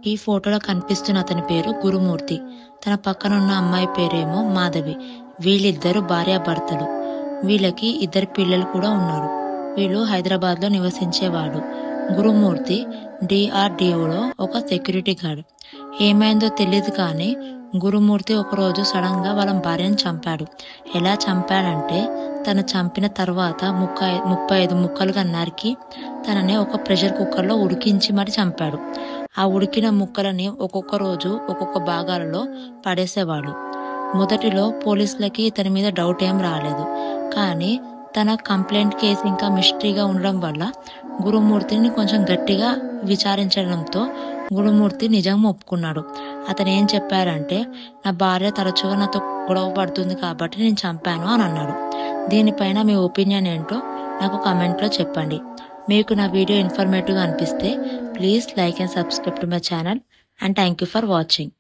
ఈ ఫోటోలో కనిపిస్తున్న అతని పేరు గురుమూర్తి. తన పక్కన ఉన్న అమ్మాయి పేరేమో మాధవి. వీళ్ళిద్దరు భార్యాభర్తలు. వీళ్ళకి 2 పిల్లలు కూడా ఉన్నారు. వీళ్ళు హైదరాబాద్లో నివసించేవాడు. గురుమూర్తి DRDOలో ఒక సెక్యూరిటీ గార్డ్. ఏమైందో తెలియదు కానీ గురుమూర్తి ఒకరోజు సడన్ గా వాళ్ళ భార్యను చంపాడు. ఎలా చంపాడంటే తను చంపిన తర్వాత 35 ముక్కలుగా నరికి తనని ఒక ప్రెషర్ కుక్కర్లో ఉడికించి మరి చంపాడు. ఆ ఉడికిన ముక్కలని ఒక్కొక్క రోజు ఒక్కొక్క భాగాలలో పడేసేవాడు. మొదటిలో పోలీసులకి ఇతని మీద డౌట్ ఏం రాలేదు. కానీ తన కంప్లైంట్ కేసు ఇంకా మిస్టరీగా ఉండడం వల్ల గురుమూర్తిని కొంచెం గట్టిగా విచారించడంతో గురుమూర్తి నిజం ఒప్పుకున్నాడు. అతను ఏం చెప్పారంటే, నా భార్య తరచుగా నాతో గొడవ పడుతుంది కాబట్టి నేను చంపాను అని అన్నాడు. దీనిపైన మీ ఒపీనియన్ ఏంటో నాకు కామెంట్లో చెప్పండి. మీకు నా వీడియో ఇన్ఫర్మేటివ్గా అనిపిస్తే please like and subscribe to my channel and thank you for watching.